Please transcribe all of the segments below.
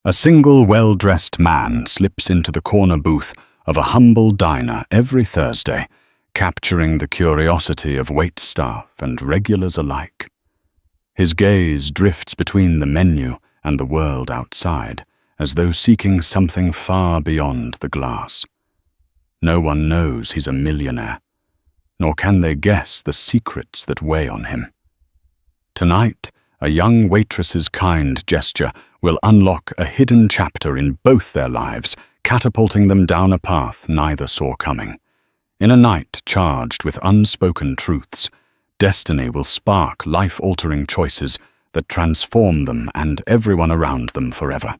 A single well-dressed man slips into the corner booth of a humble diner every Thursday, capturing the curiosity of waitstaff and regulars alike. His gaze drifts between the menu and the world outside, as though seeking something far beyond the glass. No one knows he's a millionaire, nor can they guess the secrets that weigh on him. Tonight, a young waitress's kind gesture will unlock a hidden chapter in both their lives, catapulting them down a path neither saw coming. In a night charged with unspoken truths, destiny will spark life-altering choices that transform them and everyone around them forever.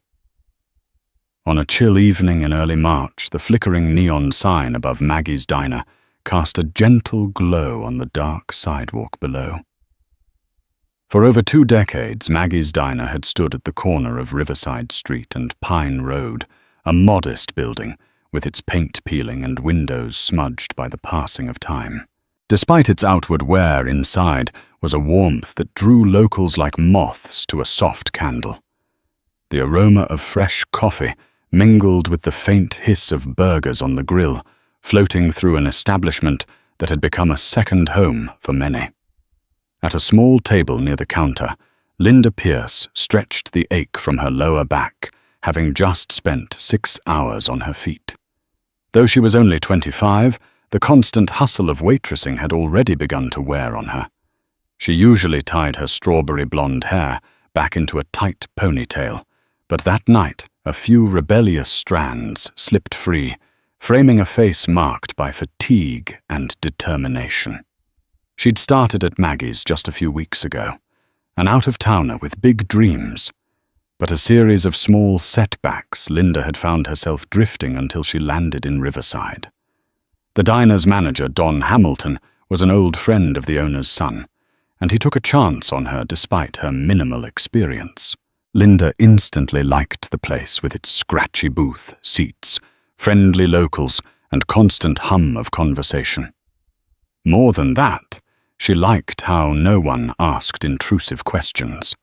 On a chill evening in early March, the flickering neon sign above Maggie's diner cast a gentle glow on the dark sidewalk below. For over 2 decades, Maggie's diner had stood at the corner of Riverside Street and Pine Road, a modest building with its paint peeling and windows smudged by the passing of time. Despite its outward wear, inside was a warmth that drew locals like moths to a soft candle. The aroma of fresh coffee mingled with the faint hiss of burgers on the grill, floating through an establishment that had become a second home for many. At a small table near the counter, Linda Pierce stretched the ache from her lower back, having just spent 6 hours on her feet. Though she was only 25, the constant hustle of waitressing had already begun to wear on her. She usually tied her strawberry blonde hair back into a tight ponytail, but that night a few rebellious strands slipped free, framing a face marked by fatigue and determination. She'd started at Maggie's just a few weeks ago, an out-of-towner with big dreams. But a series of small setbacks, Linda had found herself drifting until she landed in Riverside. The diner's manager, Don Hamilton, was an old friend of the owner's son, and he took a chance on her despite her minimal experience. Linda instantly liked the place with its scratchy booth, seats, friendly locals, and constant hum of conversation. More than that, she liked how no one asked intrusive questions.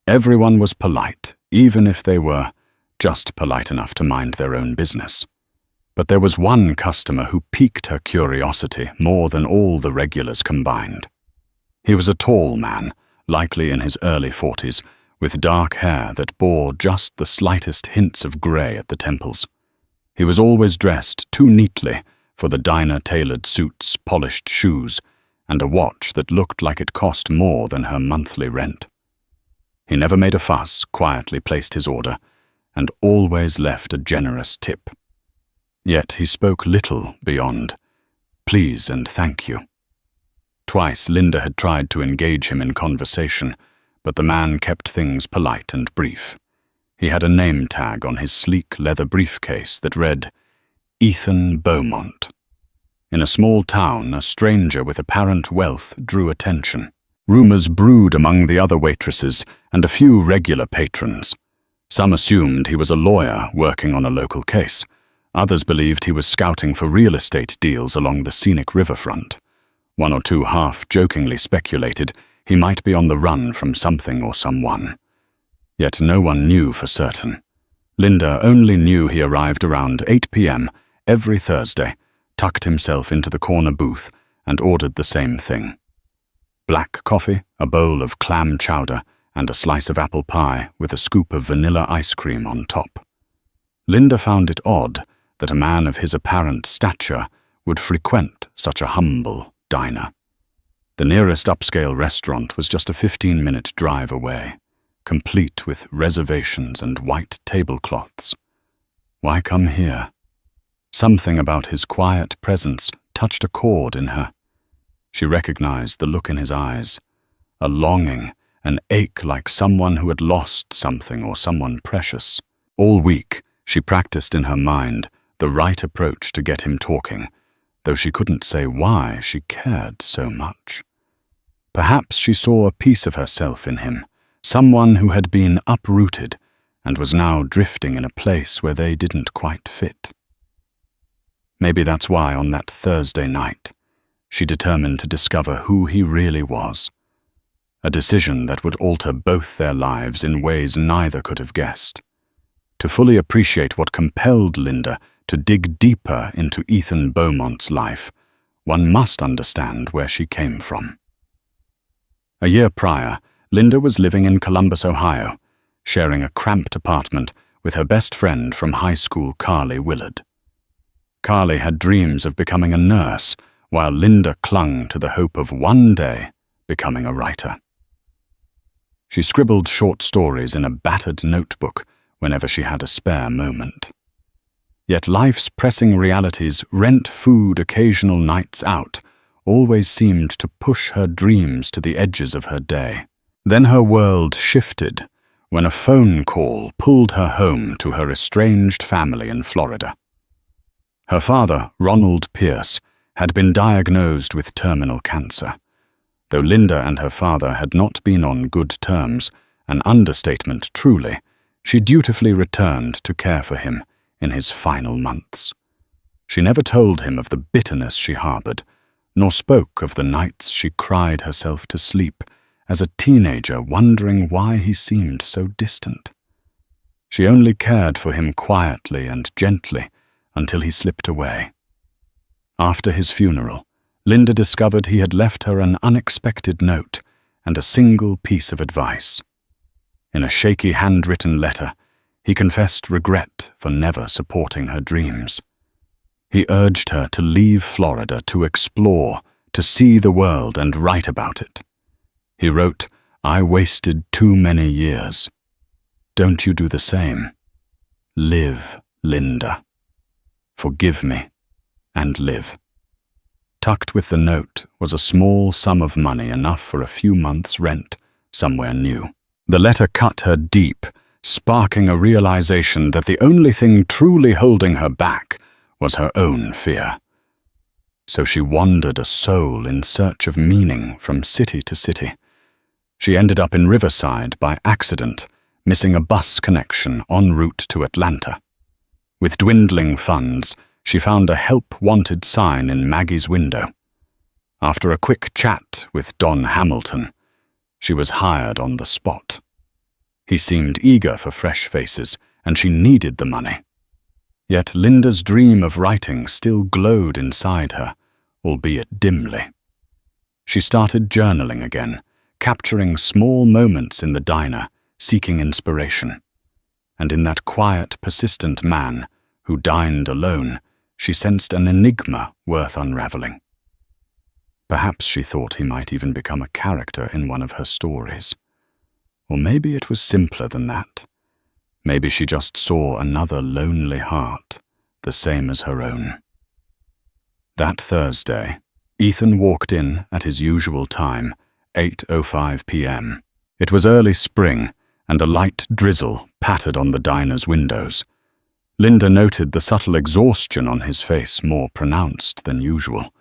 Everyone was polite, even if they were just polite enough to mind their own business. But there was one customer who piqued her curiosity more than all the regulars combined. He was a tall man, likely in his early 40s, with dark hair that bore just the slightest hints of grey at the temples. He was always dressed too neatly for the diner-tailored suits, polished shoes, and a watch that looked like it cost more than her monthly rent. He never made a fuss, quietly placed his order, and always left a generous tip. Yet he spoke little beyond please and thank you. Twice Linda had tried to engage him in conversation, but the man kept things polite and brief. He had a name tag on his sleek leather briefcase that read, Ethan Beaumont. In a small town, a stranger with apparent wealth drew attention. Rumors brewed among the other waitresses and a few regular patrons. Some assumed he was a lawyer working on a local case. Others believed he was scouting for real estate deals along the scenic riverfront. One or two half-jokingly speculated he might be on the run from something or someone. Yet no one knew for certain. Linda only knew he arrived around 8 p.m. every Thursday, tucked himself into the corner booth, and ordered the same thing. Black coffee, a bowl of clam chowder, and a slice of apple pie with a scoop of vanilla ice cream on top. Linda found it odd that a man of his apparent stature would frequent such a humble diner. The nearest upscale restaurant was just a 15-minute drive away, complete with reservations and white tablecloths. Why come here? Something about his quiet presence touched a chord in her. She recognized the look in his eyes, a longing, an ache like someone who had lost something or someone precious. All week, she practiced in her mind the right approach to get him talking, though she couldn't say why she cared so much. Perhaps she saw a piece of herself in him, someone who had been uprooted and was now drifting in a place where they didn't quite fit. Maybe that's why on that Thursday night, she determined to discover who he really was. A decision that would alter both their lives in ways neither could have guessed. To fully appreciate what compelled Linda to dig deeper into Ethan Beaumont's life, one must understand where she came from. A year prior, Linda was living in Columbus, Ohio, sharing a cramped apartment with her best friend from high school, Carly Willard. Carly had dreams of becoming a nurse, while Linda clung to the hope of one day becoming a writer. She scribbled short stories in a battered notebook whenever she had a spare moment. Yet life's pressing realities, rent, food, occasional nights out, always seemed to push her dreams to the edges of her day. Then her world shifted when a phone call pulled her home to her estranged family in Florida. Her father, Ronald Pierce, had been diagnosed with terminal cancer. Though Linda and her father had not been on good terms, an understatement truly, she dutifully returned to care for him in his final months. She never told him of the bitterness she harbored, nor spoke of the nights she cried herself to sleep as a teenager, wondering why he seemed so distant. She only cared for him quietly and gently until he slipped away. After his funeral, Linda discovered he had left her an unexpected note and a single piece of advice. In a shaky handwritten letter, he confessed regret for never supporting her dreams. He urged her to leave Florida, to explore, to see the world and write about it. He wrote, "I wasted too many years. Don't you do the same. Live, Linda. Forgive me, and live." Tucked with the note was a small sum of money, enough for a few months' rent somewhere new. The letter cut her deep, sparking a realization that the only thing truly holding her back was her own fear. So she wandered a soul in search of meaning from city to city. She ended up in Riverside by accident, missing a bus connection en route to Atlanta. With dwindling funds, she found a help-wanted sign in Maggie's window. After a quick chat with Don Hamilton, she was hired on the spot. He seemed eager for fresh faces, and she needed the money. Yet Linda's dream of writing still glowed inside her, albeit dimly. She started journaling again, capturing small moments in the diner, seeking inspiration. And in that quiet, persistent man who dined alone, she sensed an enigma worth unraveling. Perhaps she thought he might even become a character in one of her stories. Or maybe it was simpler than that. Maybe she just saw another lonely heart, the same as her own. That Thursday, Ethan walked in at his usual time, 8:05 p.m. It was early spring, and a light drizzle pattered on the diner's windows. Linda noted the subtle exhaustion on his face, more pronounced than usual.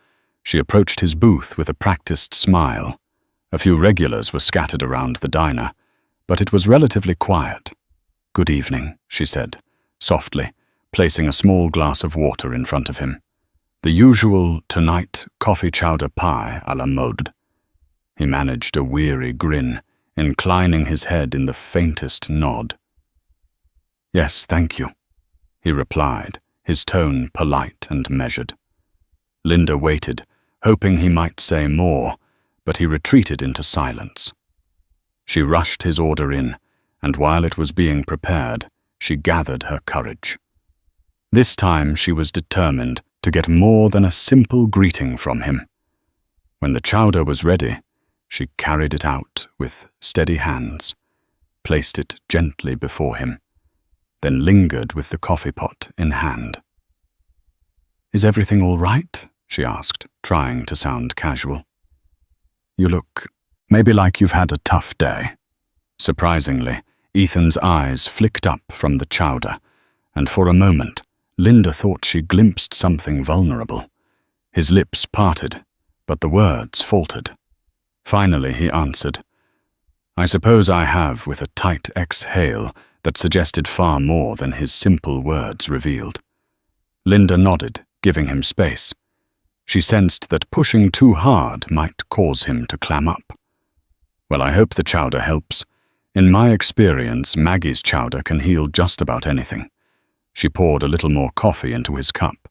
She approached his booth with a practiced smile. A few regulars were scattered around the diner, but it was relatively quiet. "Good evening," she said, softly, placing a small glass of water in front of him. The usual tonight coffee chowder pie à la mode. He managed a weary grin, inclining his head in the faintest nod. "Yes, thank you," he replied, his tone polite and measured. Linda waited, hoping he might say more, but he retreated into silence. She rushed his order in, and while it was being prepared, she gathered her courage. This time she was determined to get more than a simple greeting from him. When the chowder was ready, she carried it out with steady hands, placed it gently before him, then lingered with the coffee pot in hand. "Is everything all right?" she asked, trying to sound casual. "You look maybe like you've had a tough day." Surprisingly, Ethan's eyes flicked up from the chowder, and for a moment, Linda thought she glimpsed something vulnerable. His lips parted, but the words faltered. Finally, he answered, "I suppose I have," with a tight exhale that suggested far more than his simple words revealed. Linda nodded, giving him space. She sensed that pushing too hard might cause him to clam up. "Well, I hope the chowder helps. In my experience, Maggie's chowder can heal just about anything. She poured a little more coffee into his cup.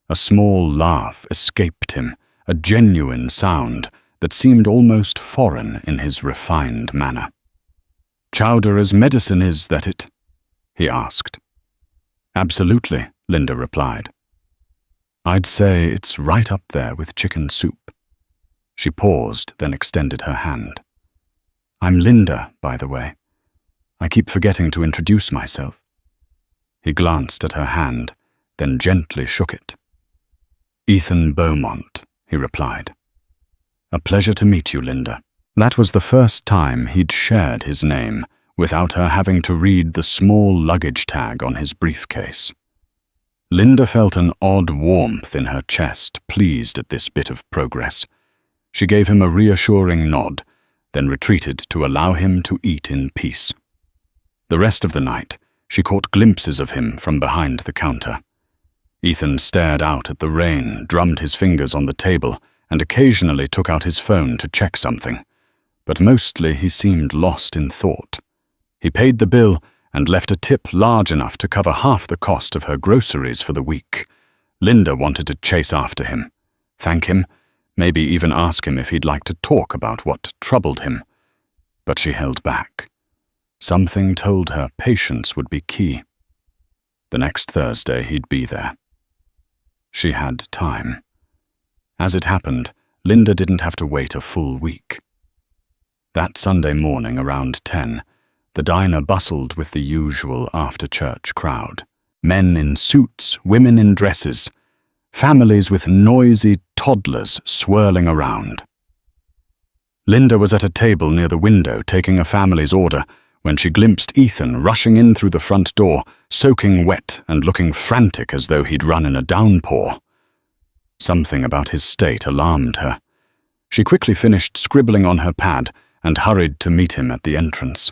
A small laugh escaped him, a genuine sound that seemed almost foreign in his refined manner. "Chowder as medicine, is that it?" he asked. "Absolutely," Linda replied. "I'd say it's right up there with chicken soup." She paused, then extended her hand. "I'm Linda, by the way. I keep forgetting to introduce myself." He glanced at her hand, then gently shook it. "Ethan Beaumont," he replied. "A pleasure to meet you, Linda." That was the first time he'd shared his name without her having to read the small luggage tag on his briefcase. Linda felt an odd warmth in her chest, pleased at this bit of progress. She gave him a reassuring nod, then retreated to allow him to eat in peace. The rest of the night, she caught glimpses of him from behind the counter. Ethan stared out at the rain, drummed his fingers on the table, and occasionally took out his phone to check something. But mostly he seemed lost in thought. He paid the bill and left a tip large enough to cover half the cost of her groceries for the week. Linda wanted to chase after him, thank him, maybe even ask him if he'd like to talk about what troubled him. But she held back. Something told her patience would be key. The next Thursday he'd be there. She had time. As it happened, Linda didn't have to wait a full week. That Sunday morning around 10, the diner bustled with the usual after-church crowd. Men in suits, women in dresses, families with noisy toddlers swirling around. Linda was at a table near the window taking a family's order when she glimpsed Ethan rushing in through the front door, soaking wet and looking frantic as though he'd run in a downpour. Something about his state alarmed her. She quickly finished scribbling on her pad and hurried to meet him at the entrance.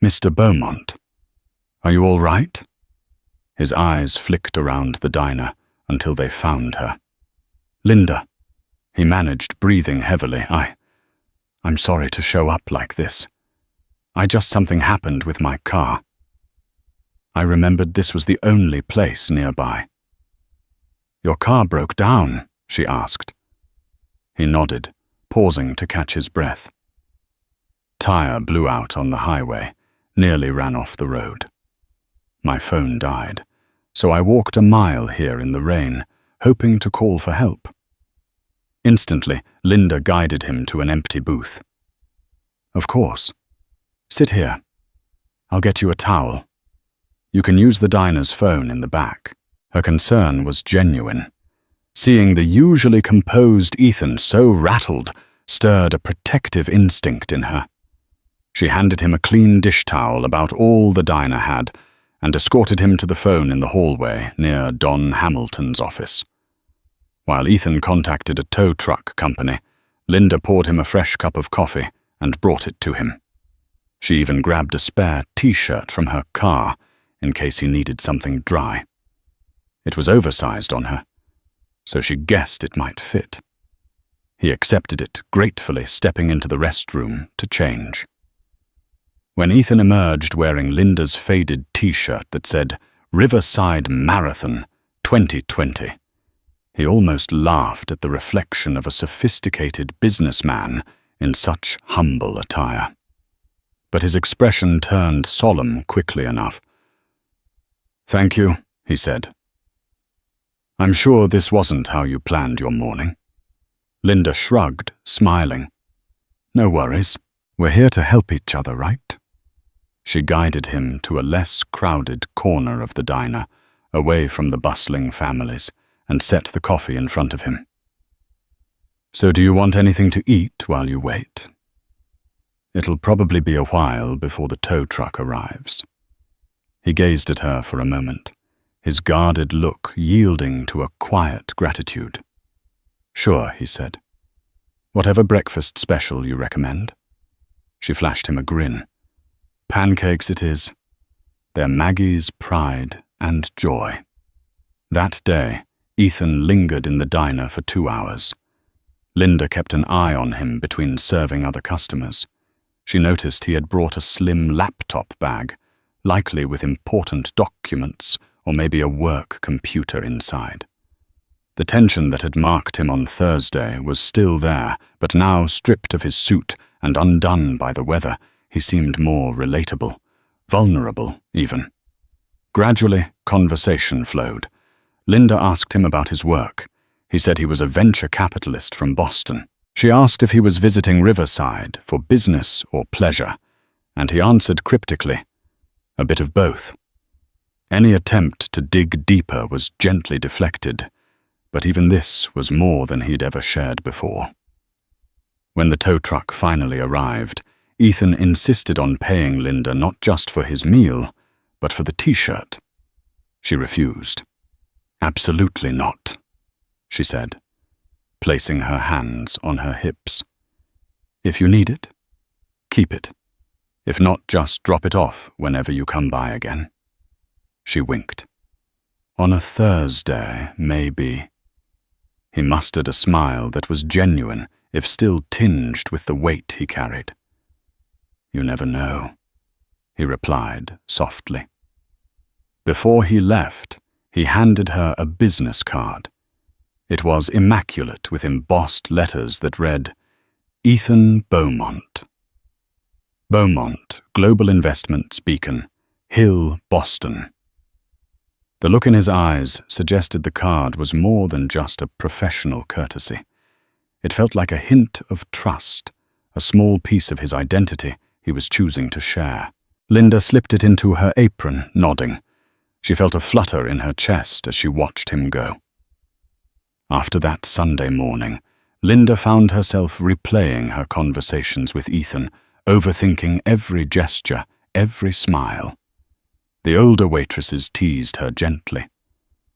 "Mr. Beaumont, are you all right?" His eyes flicked around the diner until they found her. "Linda," he managed, breathing heavily. I'm sorry to show up like this. Something happened with my car. I remembered this was the only place nearby." "Your car broke down?" she asked. He nodded, pausing to catch his breath. "Tire blew out on the highway, nearly ran off the road. My phone died, so I walked a mile here in the rain, hoping to call for help." Instantly, Linda guided him to an empty booth. "Of course. Sit here. I'll get you a towel. You can use the diner's phone in the back." Her concern was genuine. Seeing the usually composed Ethan so rattled stirred a protective instinct in her. She handed him a clean dish towel, about all the diner had, and escorted him to the phone in the hallway near Don Hamilton's office. While Ethan contacted a tow truck company, Linda poured him a fresh cup of coffee and brought it to him. She even grabbed a spare t-shirt from her car in case he needed something dry. It was oversized on her, so she guessed it might fit. He accepted it gratefully, stepping into the restroom to change. When Ethan emerged wearing Linda's faded t-shirt that said Riverside Marathon 2020, he almost laughed at the reflection of a sophisticated businessman in such humble attire. But his expression turned solemn quickly enough. "Thank you," he said. "I'm sure this wasn't how you planned your morning." Linda shrugged, smiling. "No worries. We're here to help each other, right?" She guided him to a less crowded corner of the diner, away from the bustling families, and set the coffee in front of him. "So do you want anything to eat while you wait? It'll probably be a while before the tow truck arrives." He gazed at her for a moment, his guarded look yielding to a quiet gratitude. "Sure," he said. "Whatever breakfast special you recommend." She flashed him a grin. "Pancakes it is. They're Maggie's pride and joy." That day, Ethan lingered in the diner for 2 hours. Linda kept an eye on him between serving other customers. She noticed he had brought a slim laptop bag, likely with important documents or maybe a work computer inside. The tension that had marked him on Thursday was still there, but now, stripped of his suit and undone by the weather, he seemed more relatable, vulnerable even. Gradually, conversation flowed. Linda asked him about his work. He said he was a venture capitalist from Boston. She asked if he was visiting Riverside for business or pleasure, and he answered cryptically, a bit of both. Any attempt to dig deeper was gently deflected, but even this was more than he'd ever shared before. When the tow truck finally arrived, Ethan insisted on paying Linda not just for his meal, but for the t-shirt. She refused. "Absolutely not," she said, placing her hands on her hips. "If you need it, keep it. If not, just drop it off whenever you come by again." She winked. "On a Thursday, maybe." He mustered a smile that was genuine, if still tinged with the weight he carried. "You never know," he replied softly. Before he left, he handed her a business card. It was immaculate with embossed letters that read, Ethan Beaumont. Beaumont, Global Investments Beacon, Hill, Boston. The look in his eyes suggested the card was more than just a professional courtesy. It felt like a hint of trust, a small piece of his identity he was choosing to share. Linda slipped it into her apron, nodding. She felt a flutter in her chest as she watched him go. After that Sunday morning, Linda found herself replaying her conversations with Ethan, overthinking every gesture, every smile. The older waitresses teased her gently.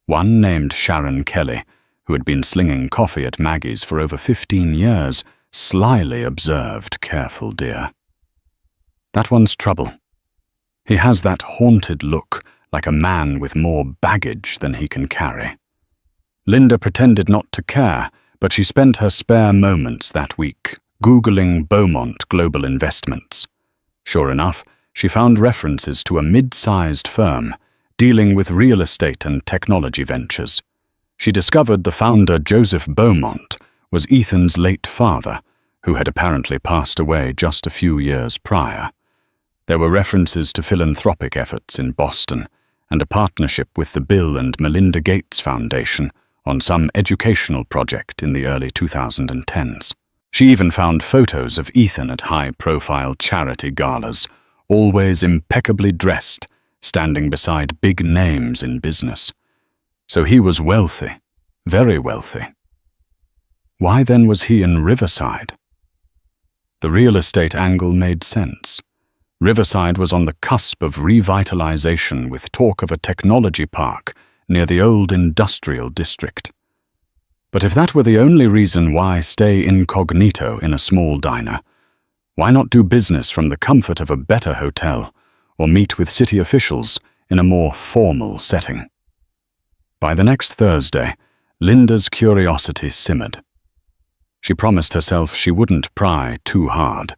One named Sharon Kelly, who had been slinging coffee at Maggie's for over 15 years, slyly observed, "Careful, dear. That one's trouble. He has that haunted look, like a man with more baggage than he can carry." Linda pretended not to care, but she spent her spare moments that week Googling Beaumont Global Investments. Sure enough, she found references to a mid-sized firm dealing with real estate and technology ventures. She discovered the founder, Joseph Beaumont, was Ethan's late father, who had apparently passed away just a few years prior. There were references to philanthropic efforts in Boston and a partnership with the Bill and Melinda Gates Foundation on some educational project in the early 2010s. She even found photos of Ethan at high-profile charity galas, always impeccably dressed, standing beside big names in business. So he was wealthy, very wealthy. Why then was he in Riverside? The real estate angle made sense. Riverside was on the cusp of revitalization with talk of a technology park near the old industrial district. But if that were the only reason why stay incognito in a small diner, why not do business from the comfort of a better hotel or meet with city officials in a more formal setting? By the next Thursday, Linda's curiosity simmered. She promised herself she wouldn't pry too hard,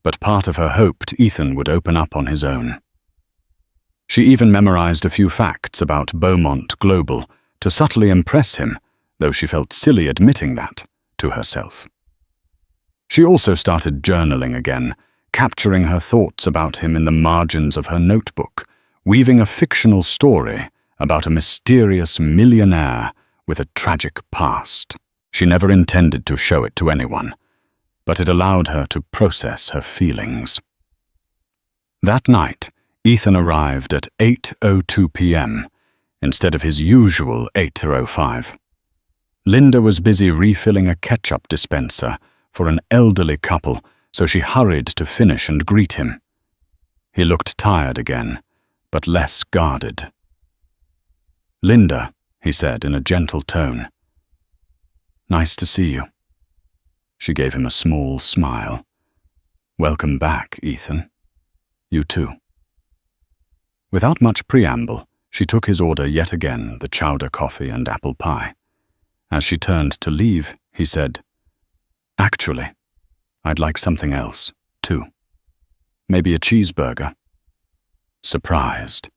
but part of her hoped Ethan would open up on his own. She even memorized a few facts about Beaumont Global to subtly impress him, though she felt silly admitting that to herself. She also started journaling again, capturing her thoughts about him in the margins of her notebook, weaving a fictional story about a mysterious millionaire with a tragic past. She never intended to show it to anyone, but it allowed her to process her feelings. That night, Ethan arrived at 8:02 p.m. instead of his usual 8:05. Linda was busy refilling a ketchup dispenser for an elderly couple, so she hurried to finish and greet him. He looked tired again, but less guarded. "Linda," he said in a gentle tone. "Nice to see you." She gave him a small smile. "Welcome back, Ethan. You too." Without much preamble, she took his order yet again, the chowder coffee and apple pie. As she turned to leave, he said, "Actually, I'd like something else, too." Maybe a cheeseburger. Surprised.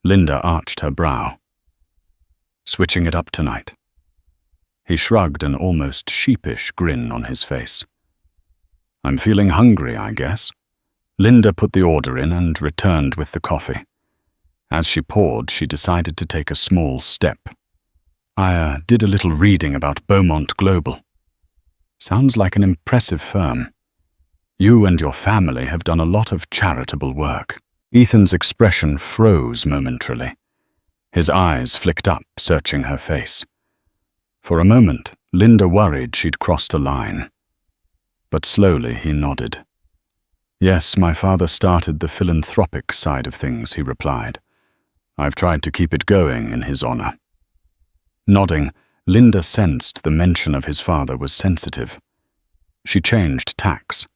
Linda arched her brow. Switching it up tonight. He shrugged, an almost sheepish grin on his face. I'm feeling hungry, I guess. Linda put the order in and returned with the coffee. As she poured, she decided to take a small step. I did a little reading about Beaumont Global. Sounds like an impressive firm. You and your family have done a lot of charitable work. Ethan's expression froze momentarily. His eyes flicked up, searching her face. For a moment, Linda worried she'd crossed a line. But slowly he nodded. Yes, my father started the philanthropic side of things, he replied. I've tried to keep it going in his honor. Nodding, Linda sensed the mention of his father was sensitive. She changed tacks.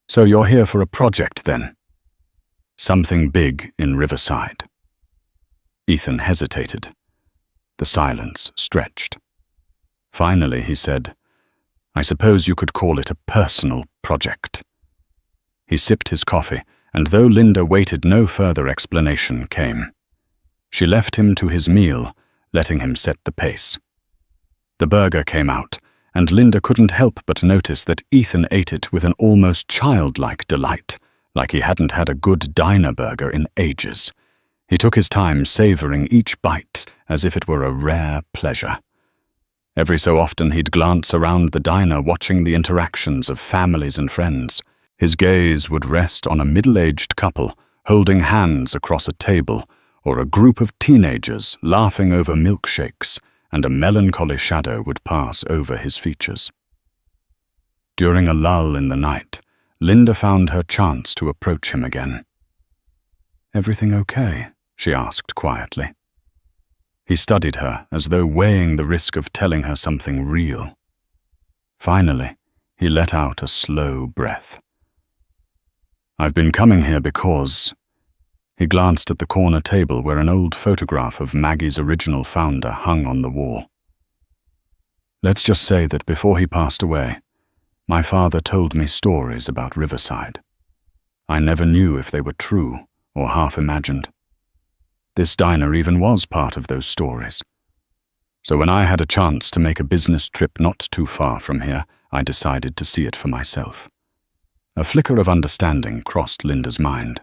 So you're here for a project, then? Something big in Riverside. Ethan hesitated. The silence stretched. Finally, he said, I suppose you could call it a personal project. He sipped his coffee, and though Linda waited, no further explanation came. She left him to his meal, letting him set the pace. The burger came out, and Linda couldn't help but notice that Ethan ate it with an almost childlike delight, like he hadn't had a good diner burger in ages. He took his time savoring each bite as if it were a rare pleasure. Every so often he'd glance around the diner, watching the interactions of families and friends. His gaze would rest on a middle-aged couple holding hands across a table, or a group of teenagers laughing over milkshakes, and a melancholy shadow would pass over his features. During a lull in the night, Linda found her chance to approach him again. Everything okay? She asked quietly. He studied her as though weighing the risk of telling her something real. Finally, he let out a slow breath. I've been coming here because... He glanced at the corner table where an old photograph of Maggie's original founder hung on the wall. Let's just say that before he passed away, my father told me stories about Riverside. I never knew if they were true or half-imagined. This diner even was part of those stories. So when I had a chance to make a business trip not too far from here, I decided to see it for myself. A flicker of understanding crossed Linda's mind.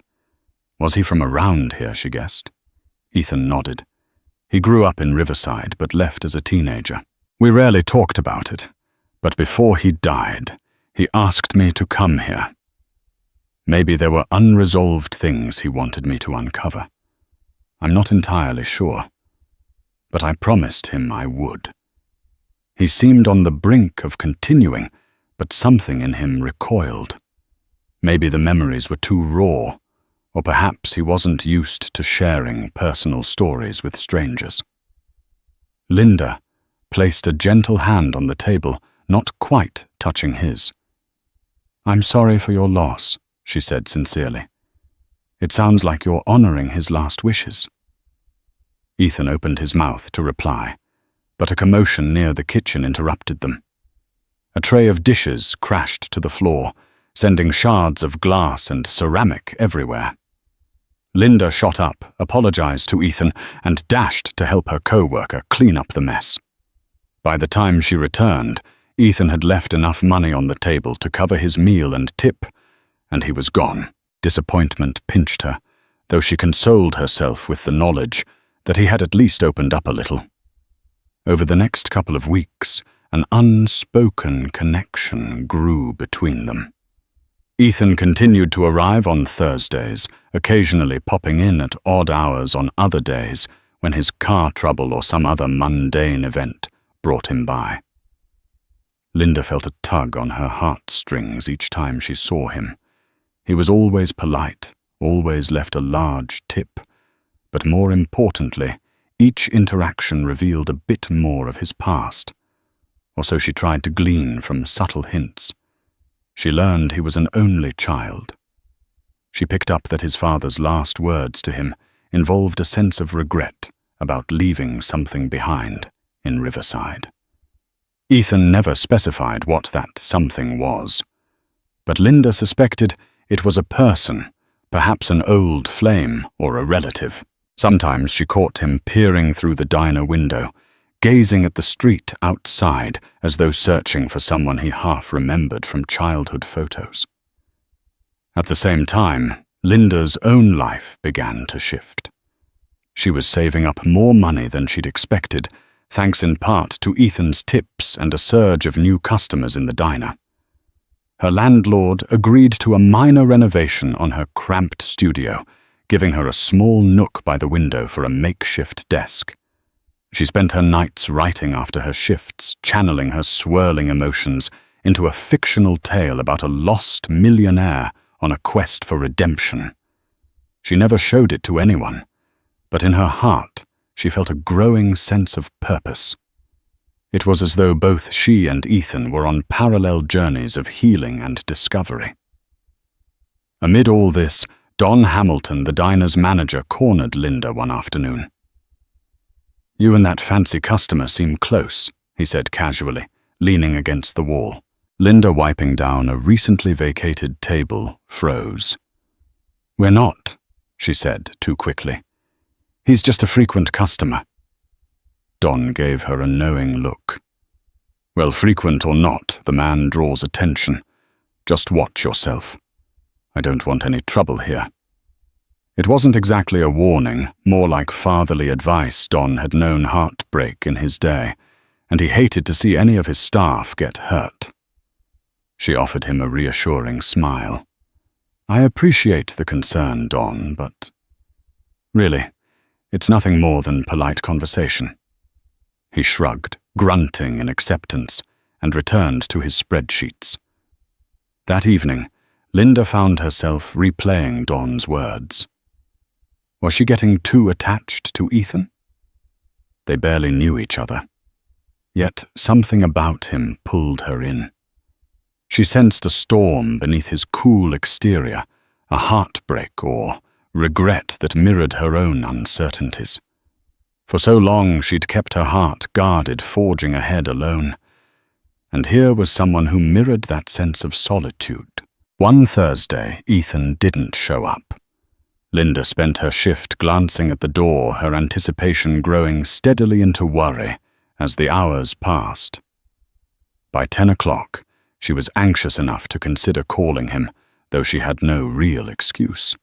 Was he from around here, she guessed? Ethan nodded. He grew up in Riverside, but left as a teenager. We rarely talked about it, but before he died, he asked me to come here. Maybe there were unresolved things he wanted me to uncover. I'm not entirely sure, but I promised him I would. He seemed on the brink of continuing, but something in him recoiled. Maybe the memories were too raw, or perhaps he wasn't used to sharing personal stories with strangers. Linda placed a gentle hand on the table, not quite touching his. I'm sorry for your loss, she said sincerely. It sounds like you're honoring his last wishes. Ethan opened his mouth to reply, but a commotion near the kitchen interrupted them. A tray of dishes crashed to the floor, sending shards of glass and ceramic everywhere. Linda shot up, apologized to Ethan, and dashed to help her co-worker clean up the mess. By the time she returned, Ethan had left enough money on the table to cover his meal and tip, and he was gone. Disappointment pinched her, though she consoled herself with the knowledge that he had at least opened up a little. Over the next couple of weeks, an unspoken connection grew between them. Ethan continued to arrive on Thursdays, occasionally popping in at odd hours on other days when his car trouble or some other mundane event brought him by. Linda felt a tug on her heartstrings each time she saw him. He was always polite, always left a large tip, but more importantly, each interaction revealed a bit more of his past, or so she tried to glean from subtle hints. She learned he was an only child. She picked up that his father's last words to him involved a sense of regret about leaving something behind in Riverside. Ethan never specified what that something was, but Linda suspected It was a person, perhaps an old flame or a relative. Sometimes she caught him peering through the diner window, gazing at the street outside as though searching for someone he half remembered from childhood photos. At the same time, Linda's own life began to shift. She was saving up more money than she'd expected, thanks in part to Ethan's tips and a surge of new customers in the diner. Her landlord agreed to a minor renovation on her cramped studio, giving her a small nook by the window for a makeshift desk. She spent her nights writing after her shifts, channeling her swirling emotions into a fictional tale about a lost millionaire on a quest for redemption. She never showed it to anyone, but in her heart she felt a growing sense of purpose. It was as though both she and Ethan were on parallel journeys of healing and discovery. Amid all this, Don Hamilton, the diner's manager, cornered Linda one afternoon. "You and that fancy customer seem close," he said casually, leaning against the wall. Linda, wiping down a recently vacated table, froze. "We're not," she said too quickly. "He's just a frequent customer." Don gave her a knowing look. "Well, frequent or not, the man draws attention. Just watch yourself. I don't want any trouble here." It wasn't exactly a warning, more like fatherly advice. Don had known heartbreak in his day, and he hated to see any of his staff get hurt. She offered him a reassuring smile. "I appreciate the concern, Don, but really, it's nothing more than polite conversation." He shrugged, grunting in acceptance, and returned to his spreadsheets. That evening, Linda found herself replaying Don's words. Was she getting too attached to Ethan? They barely knew each other. Yet something about him pulled her in. She sensed a storm beneath his cool exterior, a heartbreak or regret that mirrored her own uncertainties. For so long she'd kept her heart guarded, forging ahead alone. And here was someone who mirrored that sense of solitude. One Thursday, Ethan didn't show up. Linda spent her shift glancing at the door, her anticipation growing steadily into worry as the hours passed. By 10 o'clock, she was anxious enough to consider calling him, though she had no real excuse.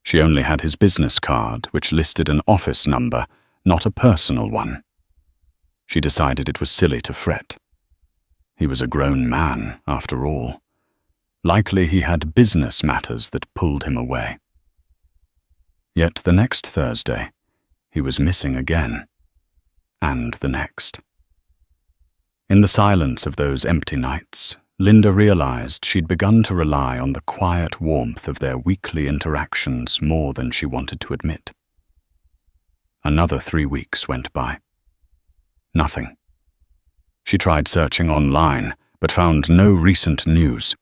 She only had his business card, which listed an office number, not a personal one. She decided it was silly to fret. He was a grown man, after all. Likely he had business matters that pulled him away. Yet the next Thursday, he was missing again. And the next. In the silence of those empty nights, Linda realized she'd begun to rely on the quiet warmth of their weekly interactions more than she wanted to admit. Another 3 weeks went by. Nothing. She tried searching online, but found no recent news.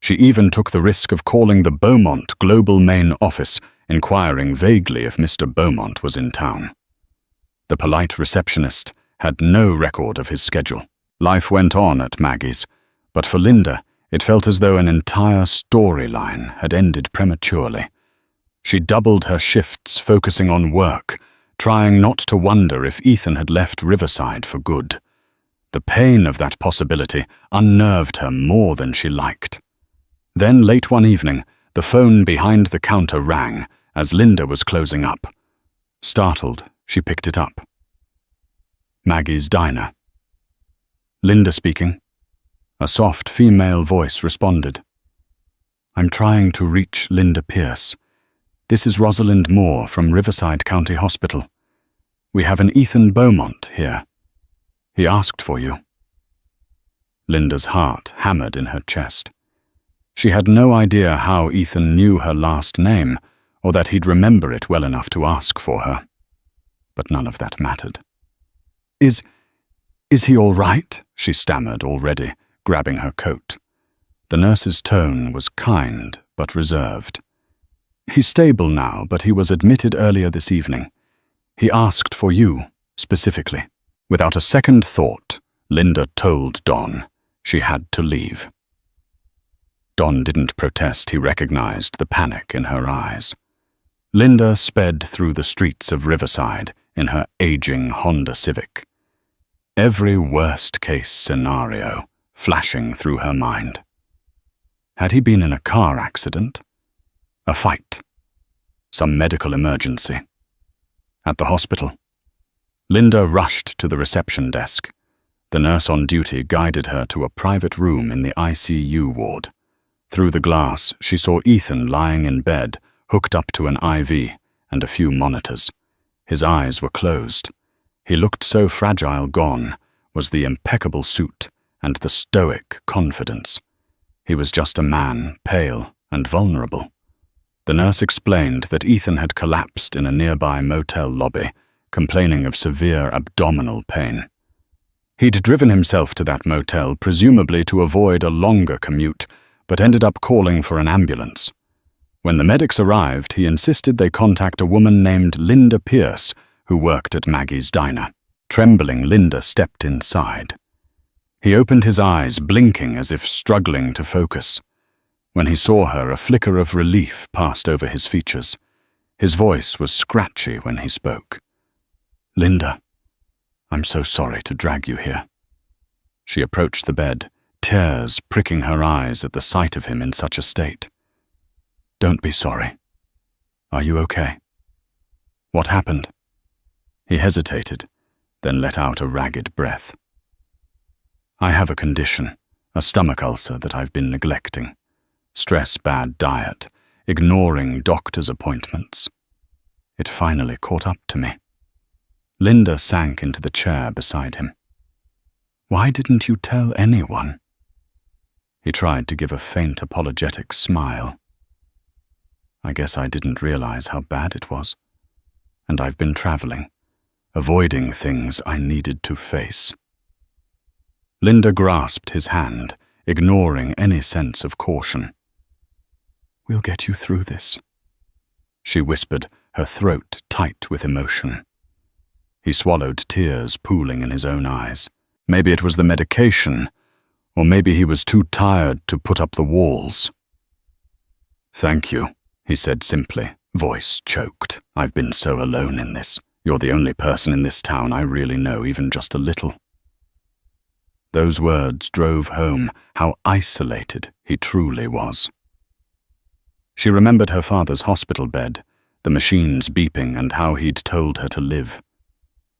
She even took the risk of calling the Beaumont Global main office, inquiring vaguely if Mr. Beaumont was in town. The polite receptionist had no record of his schedule. Life went on at Maggie's, but for Linda, it felt as though an entire storyline had ended prematurely. She doubled her shifts, focusing on work, trying not to wonder if Ethan had left Riverside for good. The pain of that possibility unnerved her more than she liked. Then, late one evening, the phone behind the counter rang as Linda was closing up. Startled, she picked it up. Maggie's diner. "Linda speaking." A soft female voice responded. "I'm trying to reach Linda Pierce. This is Rosalind Moore from Riverside County Hospital. We have an Ethan Beaumont here. He asked for you." Linda's heart hammered in her chest. She had no idea how Ethan knew her last name, or that he'd remember it well enough to ask for her. But none of that mattered. Is he all right?" she stammered already, grabbing her coat. The nurse's tone was kind but reserved. "He's stable now, but he was admitted earlier this evening. He asked for you, specifically." Without a second thought, Linda told Don she had to leave. Don didn't protest. He recognized the panic in her eyes. Linda sped through the streets of Riverside in her aging Honda Civic. Every worst-case scenario flashing through her mind. Had he been in a car accident? A fight? Some medical emergency? At the hospital? Linda rushed to the reception desk. The nurse on duty guided her to a private room in the ICU ward. Through the glass, she saw Ethan lying in bed, hooked up to an IV and a few monitors. His eyes were closed. He looked so fragile. Gone was the impeccable suit and the stoic confidence. He was just a man, pale and vulnerable. The nurse explained that Ethan had collapsed in a nearby motel lobby, complaining of severe abdominal pain. He'd driven himself to that motel, presumably to avoid a longer commute, but ended up calling for an ambulance. When the medics arrived, he insisted they contact a woman named Linda Pierce, who worked at Maggie's diner. Trembling, Linda stepped inside. He opened his eyes, blinking as if struggling to focus. When he saw her, a flicker of relief passed over his features. His voice was scratchy when he spoke. "Linda, I'm so sorry to drag you here." She approached the bed, tears pricking her eyes at the sight of him in such a state. "Don't be sorry. Are you okay? What happened?" He hesitated, then let out a ragged breath. "I have a condition, a stomach ulcer that I've been neglecting. Stress, bad diet, ignoring doctor's appointments. It finally caught up to me." Linda sank into the chair beside him. "Why didn't you tell anyone?" He tried to give a faint apologetic smile. "I guess I didn't realize how bad it was. And I've been traveling, avoiding things I needed to face." Linda grasped his hand, ignoring any sense of caution. "We'll get you through this," she whispered, her throat tight with emotion. He swallowed, tears pooling in his own eyes. Maybe it was the medication, or maybe he was too tired to put up the walls. "Thank you," he said simply, voice choked. "I've been so alone in this. You're the only person in this town I really know, even just a little." Those words drove home how isolated he truly was. She remembered her father's hospital bed, the machines beeping, and how he'd told her to live.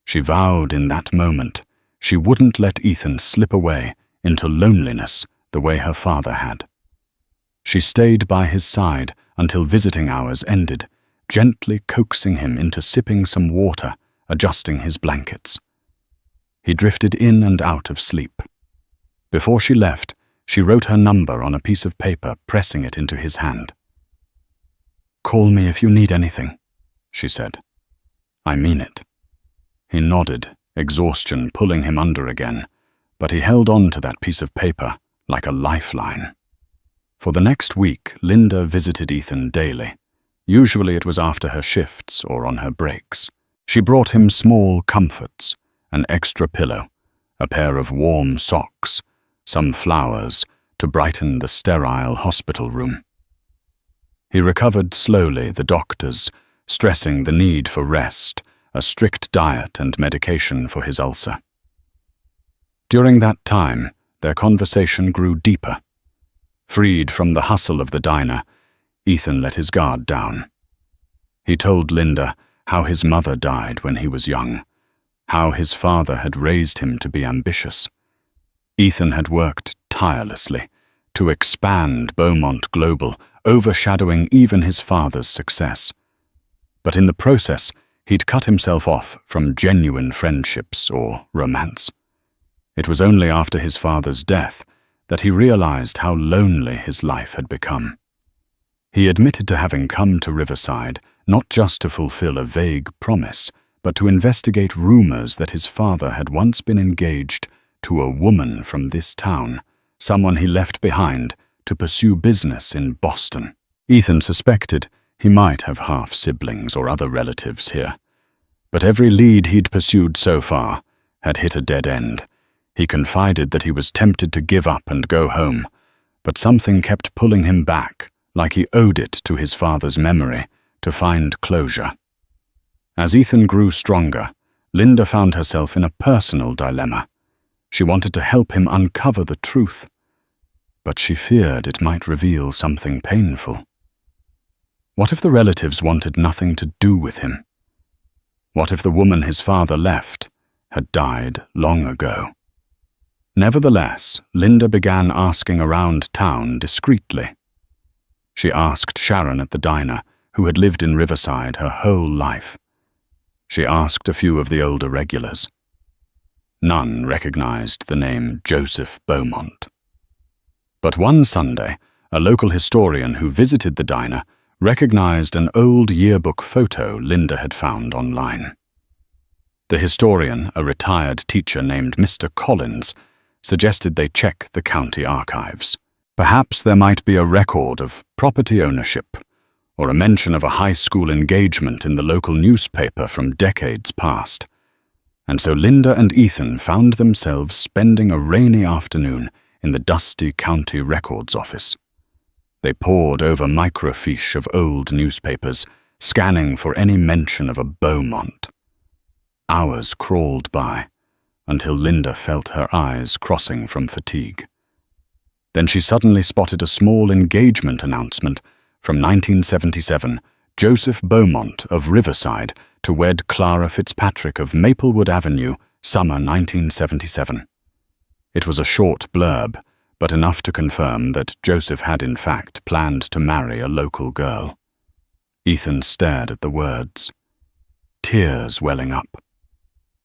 She vowed in that moment she wouldn't let Ethan slip away into loneliness the way her father had. She stayed by his side until visiting hours ended, gently coaxing him into sipping some water, adjusting his blankets. He drifted in and out of sleep. Before she left, she wrote her number on a piece of paper, pressing it into his hand. "Call me if you need anything," she said. "I mean it." He nodded, exhaustion pulling him under again, but he held on to that piece of paper like a lifeline. For the next week, Linda visited Ethan daily. Usually it was after her shifts or on her breaks. She brought him small comforts, an extra pillow, a pair of warm socks, some flowers to brighten the sterile hospital room. He recovered slowly, the doctors stressing the need for rest, a strict diet and medication for his ulcer. During that time, their conversation grew deeper. Freed from the hustle of the diner, Ethan let his guard down. He told Linda how his mother died when he was young, how his father had raised him to be ambitious. Ethan had worked tirelessly to expand Beaumont Global, overshadowing even his father's success. But in the process, he'd cut himself off from genuine friendships or romance. It was only after his father's death that he realized how lonely his life had become. He admitted to having come to Riverside not just to fulfill a vague promise, but to investigate rumors that his father had once been engaged to a woman from this town, someone he left behind to pursue business in Boston. Ethan suspected he might have half-siblings or other relatives here. But every lead he'd pursued so far had hit a dead end. He confided that he was tempted to give up and go home, but something kept pulling him back, like he owed it to his father's memory to find closure. As Ethan grew stronger, Linda found herself in a personal dilemma. She wanted to help him uncover the truth, but she feared it might reveal something painful. What if the relatives wanted nothing to do with him? What if the woman his father left had died long ago? Nevertheless, Linda began asking around town discreetly. She asked Sharon at the diner, who had lived in Riverside her whole life. She asked a few of the older regulars. None recognized the name Joseph Beaumont. But one Sunday, a local historian who visited the diner recognized an old yearbook photo Linda had found online. The historian, a retired teacher named Mr. Collins, suggested they check the county archives. Perhaps there might be a record of property ownership, or a mention of a high school engagement in the local newspaper from decades past. And so Linda and Ethan found themselves spending a rainy afternoon in the dusty county records office. They pored over microfiche of old newspapers, scanning for any mention of a Beaumont. Hours crawled by, until Linda felt her eyes crossing from fatigue. Then she suddenly spotted a small engagement announcement from 1977, Joseph Beaumont of Riverside to wed Clara Fitzpatrick of Maplewood Avenue, summer 1977. It was a short blurb, but enough to confirm that Joseph had in fact planned to marry a local girl. Ethan stared at the words, tears welling up.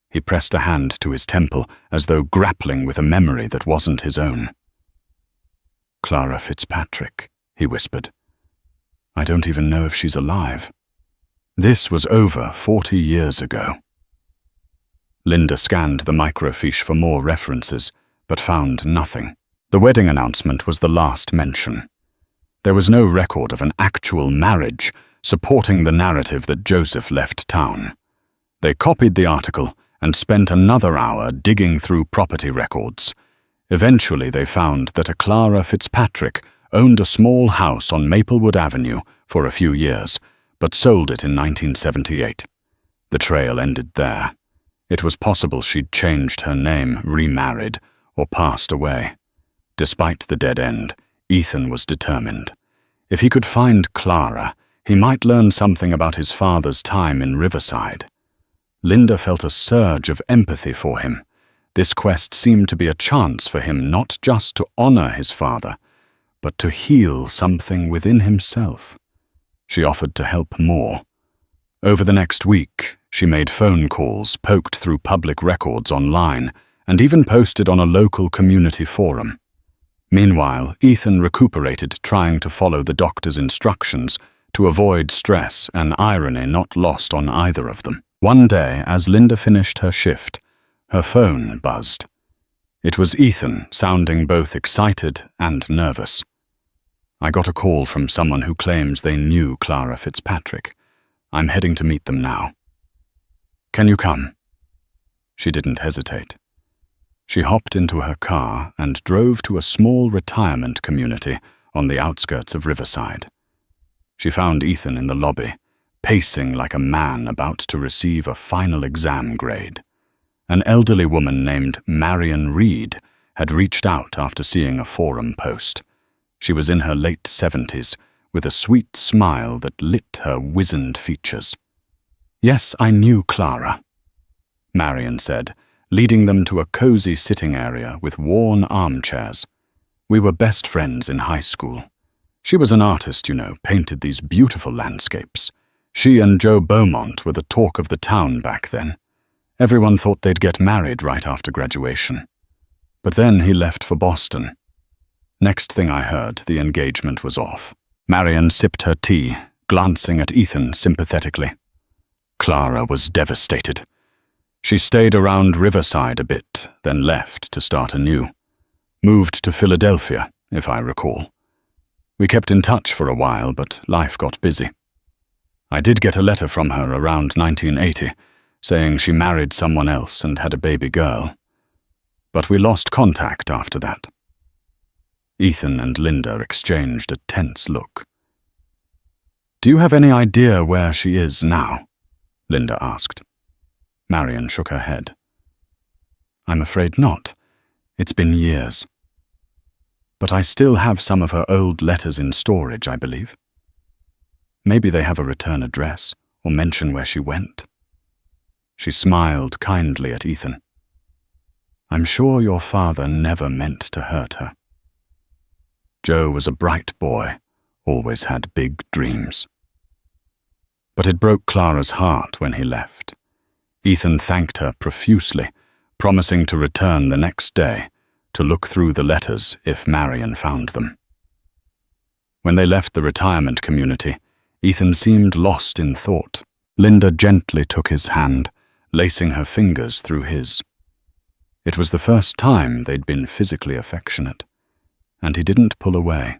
He pressed a hand to his temple as though grappling with a memory that wasn't his own. Clara Fitzpatrick, he whispered. I don't even know if she's alive. This was over 40 years ago. Linda scanned the microfiche for more references, but found nothing. The wedding announcement was the last mention. There was no record of an actual marriage supporting the narrative that Joseph left town. They copied the article and spent another hour digging through property records. Eventually they found that a Clara Fitzpatrick owned a small house on Maplewood Avenue for a few years, but sold it in 1978. The trail ended there. It was possible she'd changed her name, remarried, or passed away. Despite the dead end, Ethan was determined. If he could find Clara, he might learn something about his father's time in Riverside. Linda felt a surge of empathy for him. This quest seemed to be a chance for him not just to honor his father, but to heal something within himself. She offered to help more. Over the next week, she made phone calls, poked through public records online, and even posted on a local community forum. Meanwhile, Ethan recuperated, trying to follow the doctor's instructions to avoid stress, an irony not lost on either of them. One day, as Linda finished her shift, her phone buzzed. It was Ethan, sounding both excited and nervous. I got a call from someone who claims they knew Clara Fitzpatrick. I'm heading to meet them now. Can you come? She didn't hesitate. She hopped into her car and drove to a small retirement community on the outskirts of Riverside. She found Ethan in the lobby, pacing like a man about to receive a final exam grade. An elderly woman named Marion Reed had reached out after seeing a forum post. She was in her late 70s, with a sweet smile that lit her wizened features. Yes, I knew Clara, Marion said, leading them to a cozy sitting area with worn armchairs. We were best friends in high school. She was an artist, you know, painted these beautiful landscapes. She and Joe Beaumont were the talk of the town back then. Everyone thought they'd get married right after graduation. But then he left for Boston. Next thing I heard, the engagement was off. Marion sipped her tea, glancing at Ethan sympathetically. Clara was devastated. She stayed around Riverside a bit, then left to start anew. Moved to Philadelphia, if I recall. We kept in touch for a while, but life got busy. I did get a letter from her around 1980, saying she married someone else and had a baby girl. But we lost contact after that. Ethan and Linda exchanged a tense look. "Do you have any idea where she is now?" Linda asked. Marion shook her head. "I'm afraid not. It's been years. But I still have some of her old letters in storage, I believe. Maybe they have a return address or mention where she went." She smiled kindly at Ethan. "I'm sure your father never meant to hurt her. Joe was a bright boy, always had big dreams." But it broke Clara's heart when he left. Ethan thanked her profusely, promising to return the next day to look through the letters if Marion found them. When they left the retirement community, Ethan seemed lost in thought. Linda gently took his hand, lacing her fingers through his. It was the first time they'd been physically affectionate, and he didn't pull away.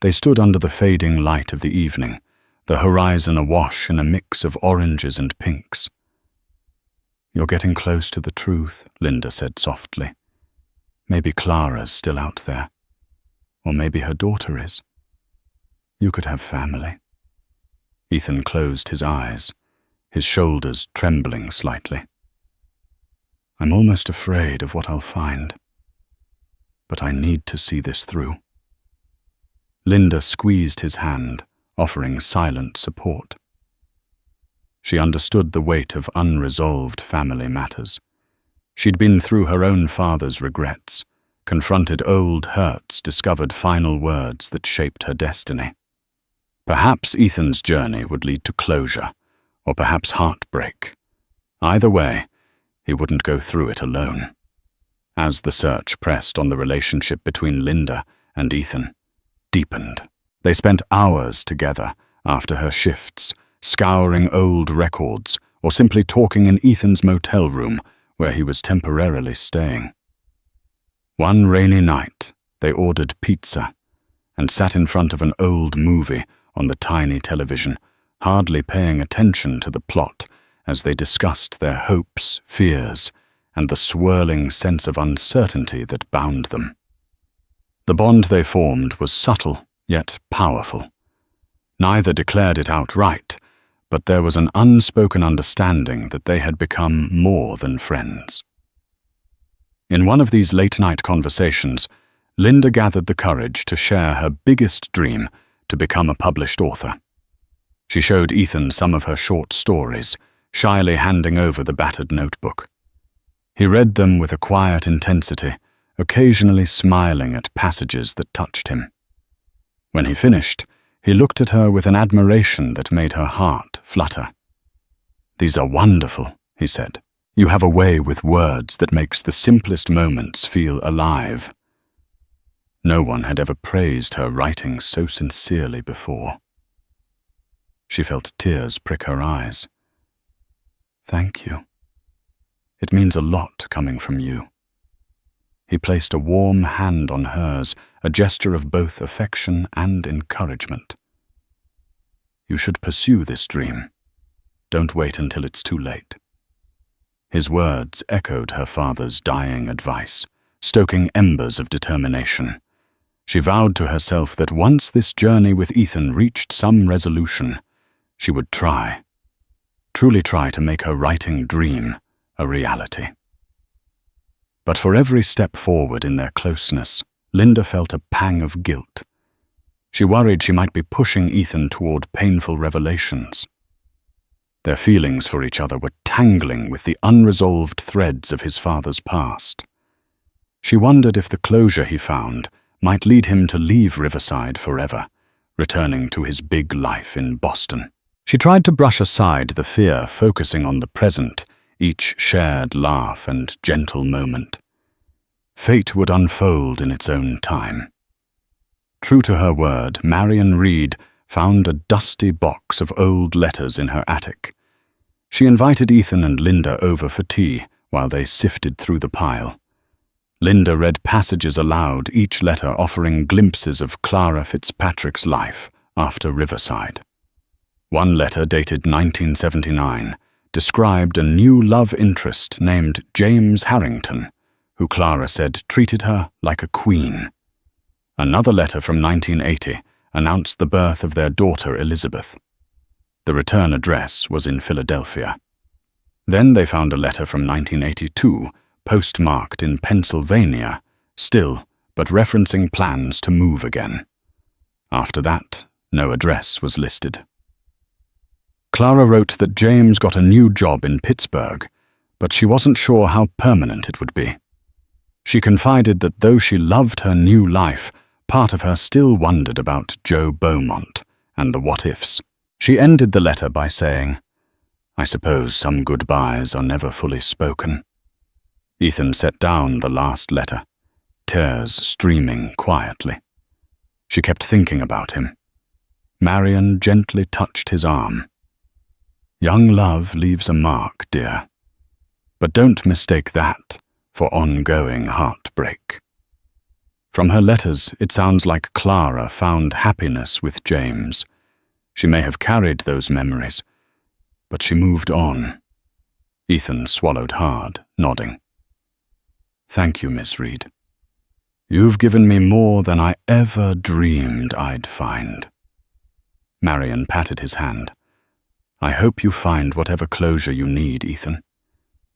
They stood under the fading light of the evening, the horizon awash in a mix of oranges and pinks. "You're getting close to the truth," Linda said softly. "Maybe Clara's still out there, or maybe her daughter is. You could have family." Ethan closed his eyes, his shoulders trembling slightly. "I'm almost afraid of what I'll find, but I need to see this through." Linda squeezed his hand, offering silent support. She understood the weight of unresolved family matters. She'd been through her own father's regrets, confronted old hurts, discovered final words that shaped her destiny. Perhaps Ethan's journey would lead to closure, or perhaps heartbreak. Either way, he wouldn't go through it alone. As the search pressed on the relationship between Linda and Ethan deepened, they spent hours together after her shifts, scouring old records or simply talking in Ethan's motel room where he was temporarily staying. One rainy night, they ordered pizza and sat in front of an old movie on the tiny television, hardly paying attention to the plot as they discussed their hopes, fears, and the swirling sense of uncertainty that bound them. The bond they formed was subtle, yet powerful. Neither declared it outright, but there was an unspoken understanding that they had become more than friends. In one of these late-night conversations, Linda gathered the courage to share her biggest dream to become a published author. She showed Ethan some of her short stories, shyly handing over the battered notebook. He read them with a quiet intensity, occasionally smiling at passages that touched him. When he finished, he looked at her with an admiration that made her heart flutter. "These are wonderful," he said. "You have a way with words that makes the simplest moments feel alive." No one had ever praised her writing so sincerely before. She felt tears prick her eyes. "Thank you. It means a lot coming from you." He placed a warm hand on hers, a gesture of both affection and encouragement. "You should pursue this dream. Don't wait until it's too late." His words echoed her father's dying advice, stoking embers of determination. She vowed to herself that once this journey with Ethan reached some resolution, she would truly try to make her writing dream a reality. But for every step forward in their closeness, Linda felt a pang of guilt. She worried she might be pushing Ethan toward painful revelations. Their feelings for each other were tangling with the unresolved threads of his father's past. She wondered if the closure he found might lead him to leave Riverside forever, returning to his big life in Boston. She tried to brush aside the fear, focusing on the present, each shared laugh and gentle moment. Fate would unfold in its own time. True to her word, Marion Reed found a dusty box of old letters in her attic. She invited Ethan and Linda over for tea while they sifted through the pile. Linda read passages aloud, each letter offering glimpses of Clara Fitzpatrick's life after Riverside. One letter, dated 1979, described a new love interest named James Harrington, who Clara said treated her like a queen. Another letter from 1980 announced the birth of their daughter Elizabeth. The return address was in Philadelphia. Then they found a letter from 1982, postmarked in Pennsylvania, still, but referencing plans to move again. After that, no address was listed. Clara wrote that James got a new job in Pittsburgh, but she wasn't sure how permanent it would be. She confided that though she loved her new life, part of her still wondered about Joe Beaumont and the what-ifs. She ended the letter by saying, "I suppose some goodbyes are never fully spoken." Ethan set down the last letter, tears streaming quietly. She kept thinking about him. Marion gently touched his arm. "Young love leaves a mark, dear. But don't mistake that for ongoing heartbreak." From her letters, it sounds like Clara found happiness with James. She may have carried those memories, but she moved on. Ethan swallowed hard, nodding. "Thank you, Miss Reed. You've given me more than I ever dreamed I'd find." Marion patted his hand. "I hope you find whatever closure you need, Ethan.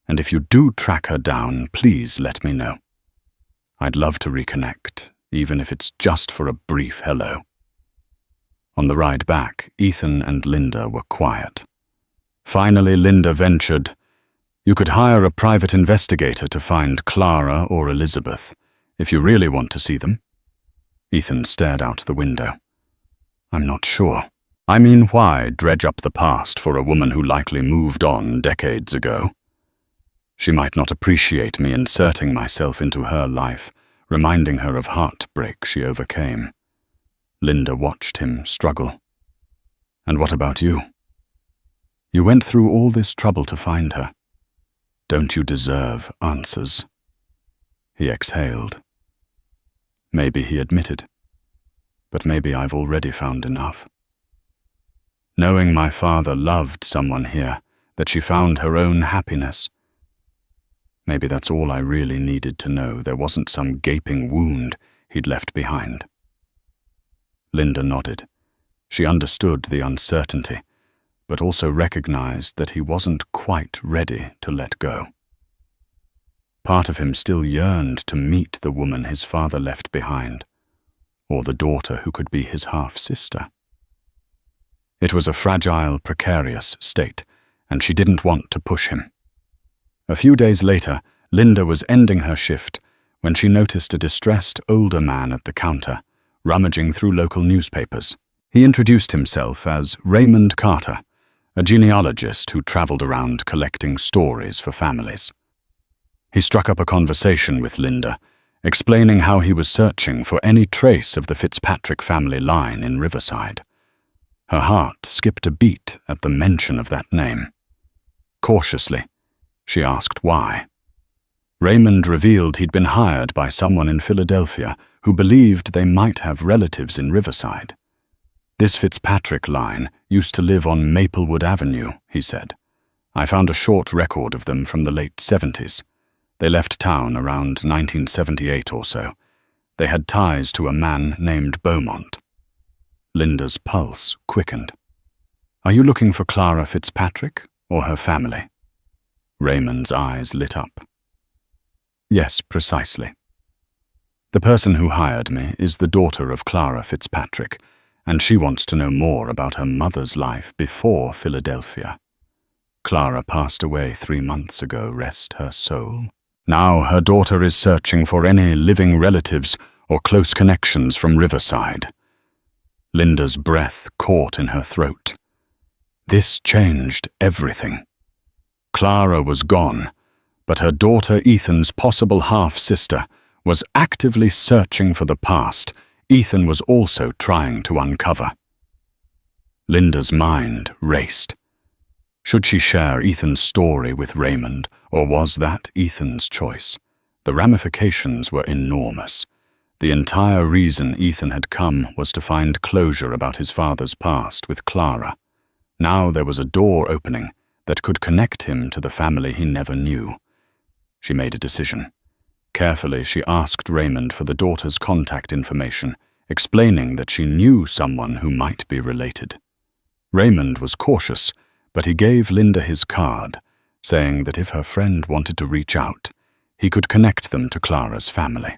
And if you do track her down, please let me know. I'd love to reconnect, even if it's just for a brief hello." On the ride back, Ethan and Linda were quiet. Finally, Linda ventured, "You could hire a private investigator to find Clara or Elizabeth, if you really want to see them." Ethan stared out the window. "I'm not sure. I mean, why dredge up the past for a woman who likely moved on decades ago? She might not appreciate me inserting myself into her life, reminding her of heartbreak she overcame." Linda watched him struggle. "And what about you? You went through all this trouble to find her. Don't you deserve answers?" He exhaled. "Maybe," he admitted, "but maybe I've already found enough. Knowing my father loved someone here, that she found her own happiness. Maybe that's all I really needed to know. There wasn't some gaping wound he'd left behind." Linda nodded. She understood the uncertainty, but also recognized that he wasn't quite ready to let go. Part of him still yearned to meet the woman his father left behind, or the daughter who could be his half-sister. It was a fragile, precarious state, and she didn't want to push him. A few days later, Linda was ending her shift when she noticed a distressed older man at the counter, rummaging through local newspapers. He introduced himself as Raymond Carter, a genealogist who traveled around collecting stories for families. He struck up a conversation with Linda, explaining how he was searching for any trace of the Fitzpatrick family line in Riverside. Her heart skipped a beat at the mention of that name. Cautiously, she asked why. Raymond revealed he'd been hired by someone in Philadelphia who believed they might have relatives in Riverside. "This Fitzpatrick line used to live on Maplewood Avenue," he said. "I found a short record of them from the late 70s. They left town around 1978 or so. They had ties to a man named Beaumont." Linda's pulse quickened. "Are you looking for Clara Fitzpatrick or her family?" Raymond's eyes lit up. "Yes, precisely. The person who hired me is the daughter of Clara Fitzpatrick, and she wants to know more about her mother's life before Philadelphia. Clara passed away 3 months ago, rest her soul. Now her daughter is searching for any living relatives or close connections from Riverside." Linda's breath caught in her throat. This changed everything. Clara was gone, but her daughter Ethan's possible half-sister was actively searching for the past Ethan was also trying to uncover. Linda's mind raced. Should she share Ethan's story with Raymond, or was that Ethan's choice? The ramifications were enormous. The entire reason Ethan had come was to find closure about his father's past with Clara. Now there was a door opening that could connect him to the family he never knew. She made a decision. Carefully, she asked Raymond for the daughter's contact information, explaining that she knew someone who might be related. Raymond was cautious, but he gave Linda his card, saying that if her friend wanted to reach out, he could connect them to Clara's family.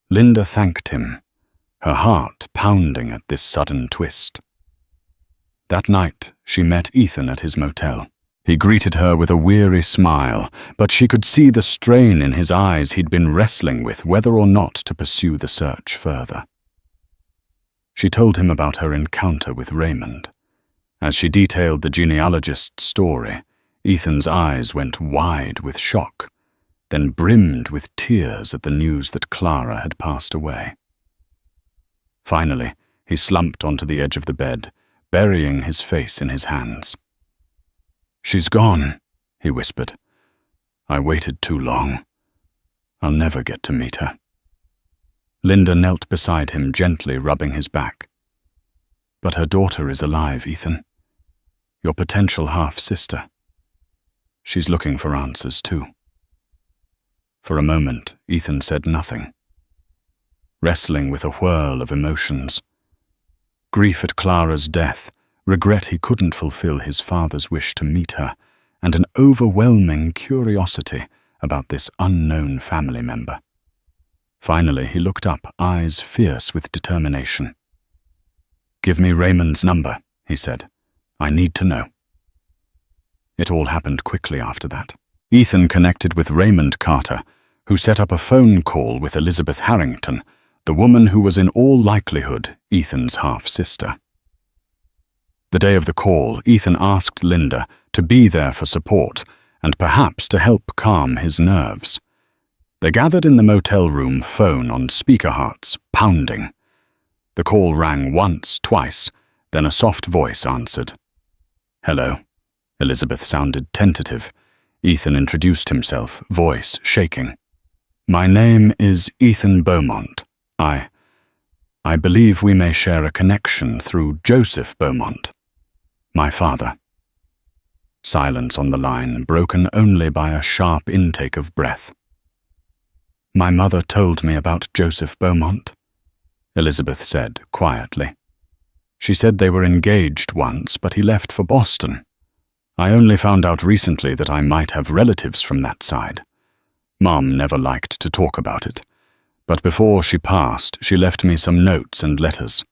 Linda thanked him, her heart pounding at this sudden twist. That night, she met Ethan at his motel. He greeted her with a weary smile, but she could see the strain in his eyes he'd been wrestling with whether or not to pursue the search further. She told him about her encounter with Raymond. As she detailed the genealogist's story, Ethan's eyes went wide with shock, then brimmed with tears at the news that Clara had passed away. Finally, he slumped onto the edge of the bed, burying his face in his hands. "She's gone," he whispered. "I waited too long. I'll never get to meet her." Linda knelt beside him, gently rubbing his back. "But her daughter is alive, Ethan. Your potential half-sister. She's looking for answers, too." For a moment, Ethan said nothing, wrestling with a whirl of emotions. Grief at Clara's death, regret he couldn't fulfill his father's wish to meet her, and an overwhelming curiosity about this unknown family member. Finally, he looked up, eyes fierce with determination. "Give me Raymond's number," he said. "I need to know." It all happened quickly after that. Ethan connected with Raymond Carter, who set up a phone call with Elizabeth Harrington, the woman who was in all likelihood Ethan's half-sister. The day of the call, Ethan asked Linda to be there for support and perhaps to help calm his nerves. They gathered in the motel room, phone on speaker hearts, pounding. The call rang once, twice, then a soft voice answered. "Hello." Elizabeth sounded tentative. Ethan introduced himself, voice shaking. "My name is Ethan Beaumont. I believe we may share a connection through Joseph Beaumont, my father." Silence on the line, broken only by a sharp intake of breath. "My mother told me about Joseph Beaumont," Elizabeth said quietly. "She said they were engaged once, but he left for Boston. I only found out recently that I might have relatives from that side. Mom never liked to talk about it, but before she passed, she left me some notes and letters.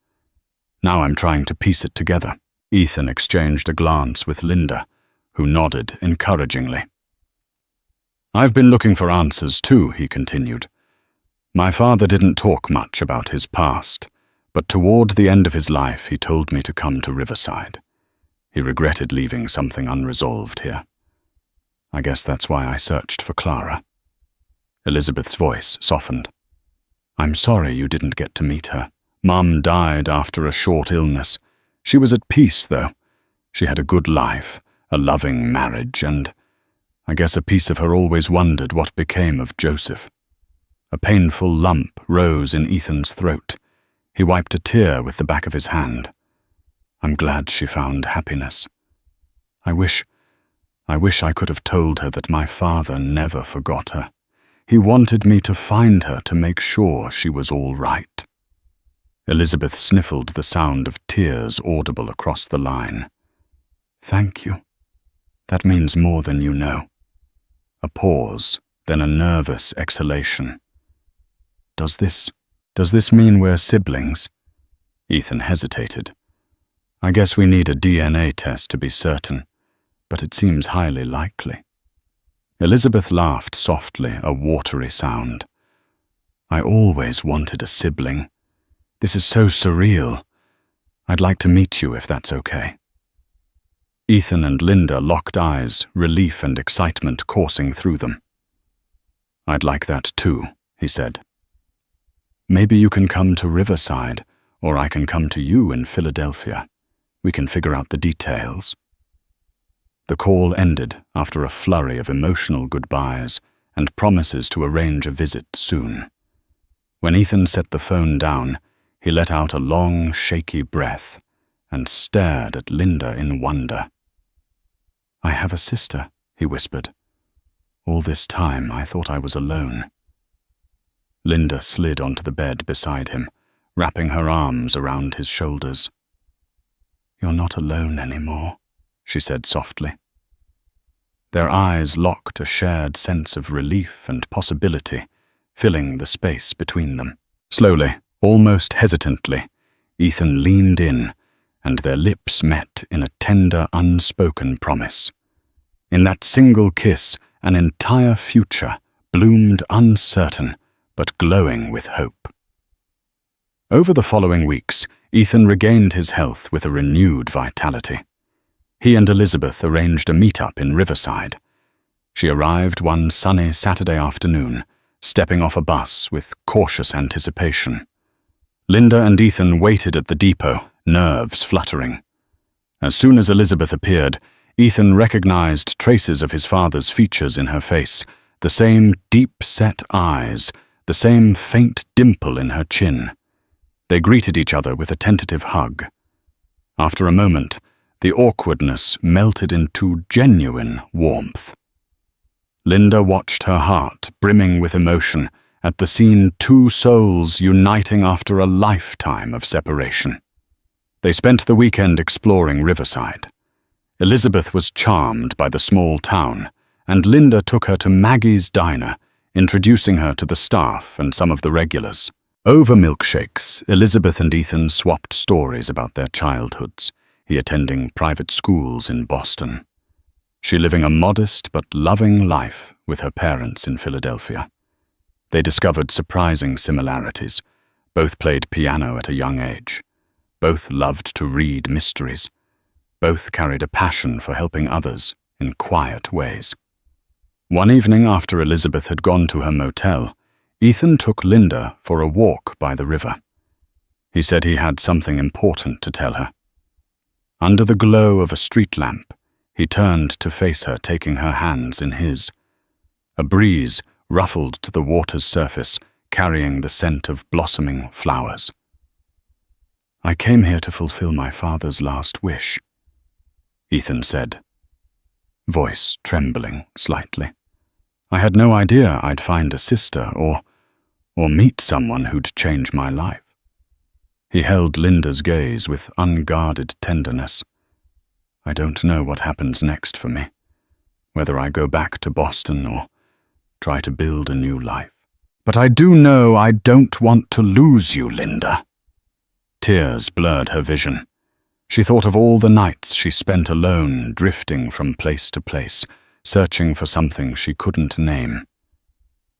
Now I'm trying to piece it together." Ethan exchanged a glance with Linda, who nodded encouragingly. "I've been looking for answers too," he continued. "My father didn't talk much about his past, but toward the end of his life he told me to come to Riverside. He regretted leaving something unresolved here. I guess that's why I searched for Clara." Elizabeth's voice softened. "I'm sorry you didn't get to meet her. Mum died after a short illness. She was at peace, though. She had a good life, a loving marriage, and I guess a piece of her always wondered what became of Joseph." A painful lump rose in Ethan's throat. He wiped a tear with the back of his hand. "I'm glad she found happiness. I wish I could have told her that my father never forgot her. He wanted me to find her to make sure she was all right." Elizabeth sniffled the sound of tears audible across the line. "Thank you. That means more than you know." A pause, then a nervous exhalation. Does this mean we're siblings?" Ethan hesitated. "I guess we need a DNA test to be certain, but it seems highly likely." Elizabeth laughed softly, a watery sound. "I always wanted a sibling. This is so surreal. I'd like to meet you if that's okay." Ethan and Linda locked eyes, relief and excitement coursing through them. "I'd like that too," he said. "Maybe you can come to Riverside, or I can come to you in Philadelphia. We can figure out the details." The call ended after a flurry of emotional goodbyes and promises to arrange a visit soon. When Ethan set the phone down, he let out a long, shaky breath and stared at Linda in wonder. "I have a sister," he whispered. "All this time I thought I was alone." Linda slid onto the bed beside him, wrapping her arms around his shoulders. "You're not alone anymore," she said softly. Their eyes locked, a shared sense of relief and possibility, filling the space between them. Slowly, almost hesitantly, Ethan leaned in, and their lips met in a tender, unspoken promise. In that single kiss, an entire future bloomed, uncertain, but glowing with hope. Over the following weeks, Ethan regained his health with a renewed vitality. He and Elizabeth arranged a meet-up in Riverside. She arrived one sunny Saturday afternoon, stepping off a bus with cautious anticipation. Linda and Ethan waited at the depot, nerves fluttering. As soon as Elizabeth appeared, Ethan recognized traces of his father's features in her face, the same deep-set eyes, the same faint dimple in her chin. They greeted each other with a tentative hug. After a moment, the awkwardness melted into genuine warmth. Linda watched her heart brimming with emotion at the scene, two souls uniting after a lifetime of separation. They spent the weekend exploring Riverside. Elizabeth was charmed by the small town, and Linda took her to Maggie's Diner, introducing her to the staff and some of the regulars. Over milkshakes, Elizabeth and Ethan swapped stories about their childhoods, he attending private schools in Boston, she living a modest but loving life with her parents in Philadelphia. They discovered surprising similarities. Both played piano at a young age. Both loved to read mysteries. Both carried a passion for helping others in quiet ways. One evening after Elizabeth had gone to her motel, Ethan took Linda for a walk by the river. He said he had something important to tell her. Under the glow of a street lamp, he turned to face her, taking her hands in his. A breeze ruffled the water's surface, carrying the scent of blossoming flowers. "I came here to fulfill my father's last wish," Ethan said, voice trembling slightly. "I had no idea I'd find a sister or meet someone who'd change my life." He held Linda's gaze with unguarded tenderness. "I don't know what happens next for me, whether I go back to Boston or try to build a new life. But I do know I don't want to lose you, Linda." Tears blurred her vision. She thought of all the nights she spent alone, drifting from place to place, searching for something she couldn't name.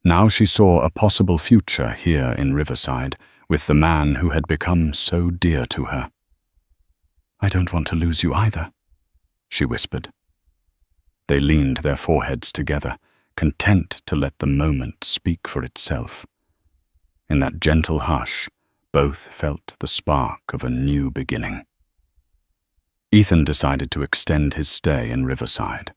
Now she saw a possible future here in Riverside, with the man who had become so dear to her. "I don't want to lose you either," she whispered. They leaned their foreheads together, content to let the moment speak for itself. In that gentle hush, both felt the spark of a new beginning. Ethan decided to extend his stay in Riverside.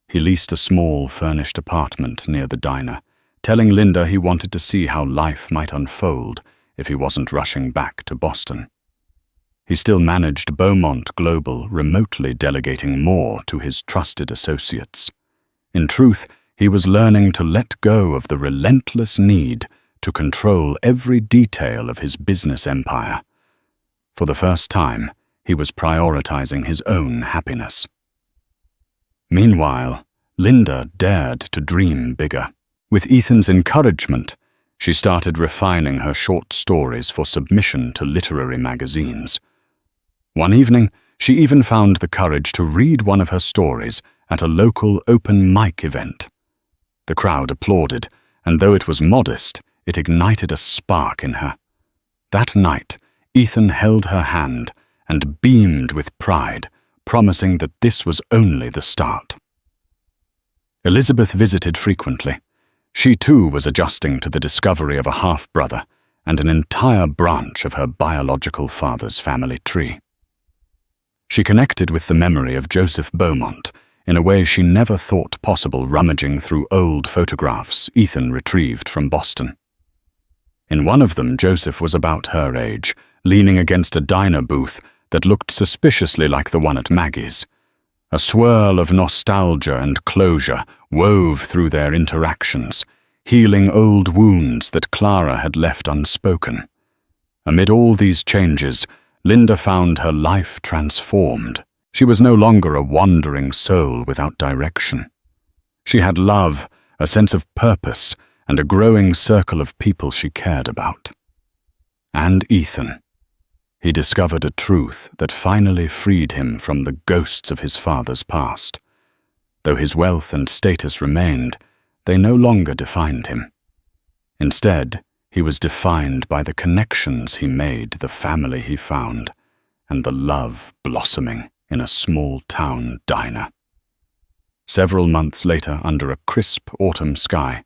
He leased a small, furnished apartment near the diner, telling Linda he wanted to see how life might unfold if he wasn't rushing back to Boston. He still managed Beaumont Global, remotely delegating more to his trusted associates. In truth, he was learning to let go of the relentless need to control every detail of his business empire. For the first time, he was prioritizing his own happiness. Meanwhile, Linda dared to dream bigger. With Ethan's encouragement, she started refining her short stories for submission to literary magazines. One evening, she even found the courage to read one of her stories at a local open mic event. The crowd applauded, and though it was modest, it ignited a spark in her. That night, Ethan held her hand and beamed with pride, promising that this was only the start. Elizabeth visited frequently. She too was adjusting to the discovery of a half-brother and an entire branch of her biological father's family tree. She connected with the memory of Joseph Beaumont in a way she never thought possible, rummaging through old photographs Ethan retrieved from Boston. In one of them, Joseph was about her age, leaning against a diner booth that looked suspiciously like the one at Maggie's. A swirl of nostalgia and closure wove through their interactions, healing old wounds that Clara had left unspoken. Amid all these changes, Linda found her life transformed. She was no longer a wandering soul without direction. She had love, a sense of purpose, and a growing circle of people she cared about. And Ethan. He discovered a truth that finally freed him from the ghosts of his father's past. Though his wealth and status remained, they no longer defined him. Instead, he was defined by the connections he made, the family he found, and the love blossoming in a small-town diner. Several months later, under a crisp autumn sky,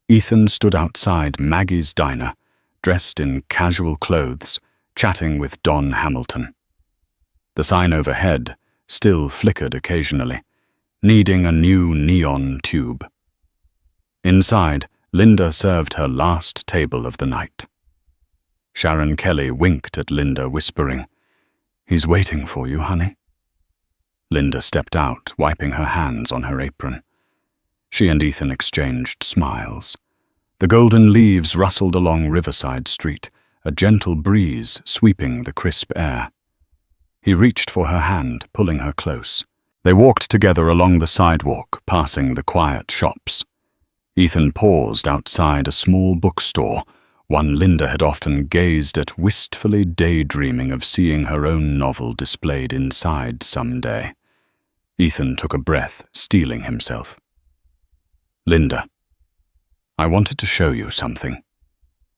Ethan stood outside Maggie's diner, dressed in casual clothes, chatting with Don Hamilton. The sign overhead still flickered occasionally, needing a new neon tube. Inside, Linda served her last table of the night. Sharon Kelly winked at Linda, whispering, "He's waiting for you, honey." Linda stepped out, wiping her hands on her apron. She and Ethan exchanged smiles. The golden leaves rustled along Riverside Street, a gentle breeze sweeping the crisp air. He reached for her hand, pulling her close. They walked together along the sidewalk, passing the quiet shops. Ethan paused outside a small bookstore, one Linda had often gazed at, wistfully daydreaming of seeing her own novel displayed inside someday. Ethan took a breath, steeling himself. "Linda, I wanted to show you something."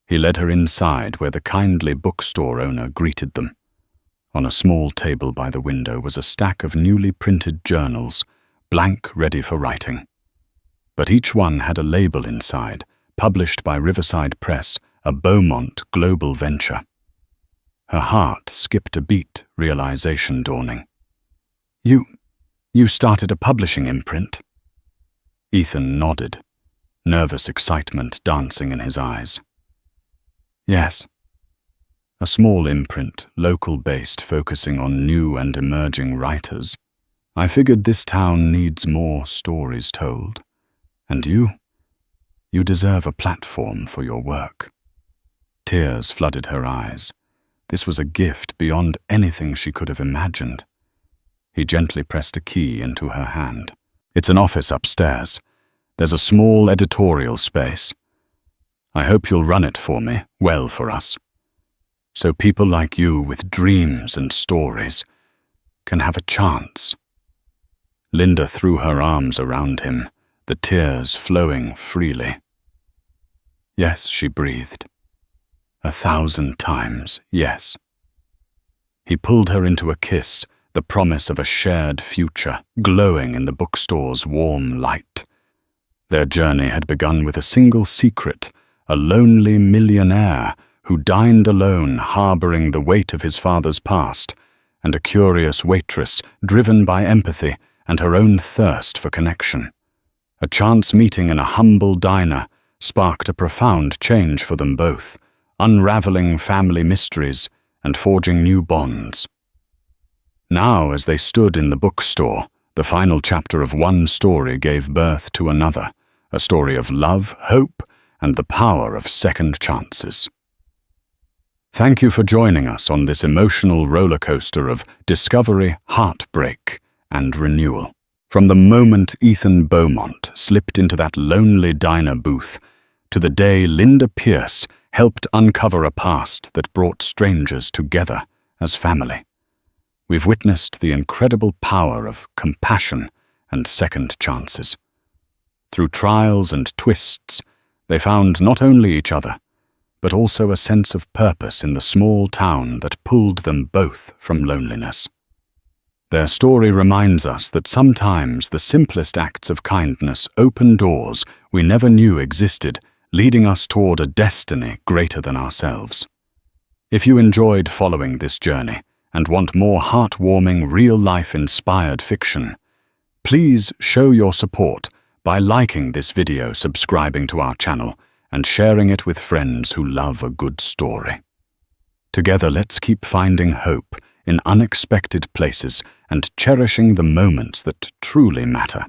He led her inside, where the kindly bookstore owner greeted them. On a small table by the window was a stack of newly printed journals, blank, ready for writing. But each one had a label inside, published by Riverside Press, a Beaumont global venture. Her heart skipped a beat, realization dawning. You started a publishing imprint?" Ethan nodded, nervous excitement dancing in his eyes. "Yes. A small imprint, local-based, focusing on new and emerging writers. I figured this town needs more stories told. And you deserve a platform for your work." Tears flooded her eyes. This was a gift beyond anything she could have imagined. He gently pressed a key into her hand. "It's an office upstairs. There's a small editorial space. I hope you'll run it for me, well for us. So people like you with dreams and stories can have a chance." Linda threw her arms around him, the tears flowing freely. "Yes," she breathed. 1,000 times, yes. He pulled her into a kiss, the promise of a shared future, glowing in the bookstore's warm light. Their journey had begun with a single secret, a lonely millionaire who dined alone, harboring the weight of his father's past, and a curious waitress driven by empathy and her own thirst for connection. A chance meeting in a humble diner sparked a profound change for them both, unraveling family mysteries and forging new bonds. Now, as they stood in the bookstore, the final chapter of one story gave birth to another, a story of love, hope, and the power of second chances. Thank you for joining us on this emotional roller coaster of discovery, heartbreak, and renewal. From the moment Ethan Beaumont slipped into that lonely diner booth, to the day Linda Pierce helped uncover a past that brought strangers together as family. We've witnessed the incredible power of compassion and second chances. Through trials and twists, they found not only each other, but also a sense of purpose in the small town that pulled them both from loneliness. Their story reminds us that sometimes the simplest acts of kindness open doors we never knew existed, leading us toward a destiny greater than ourselves. If you enjoyed following this journey and want more heartwarming, real-life-inspired fiction, please show your support by liking this video, subscribing to our channel, and sharing it with friends who love a good story. Together, let's keep finding hope in unexpected places and cherishing the moments that truly matter.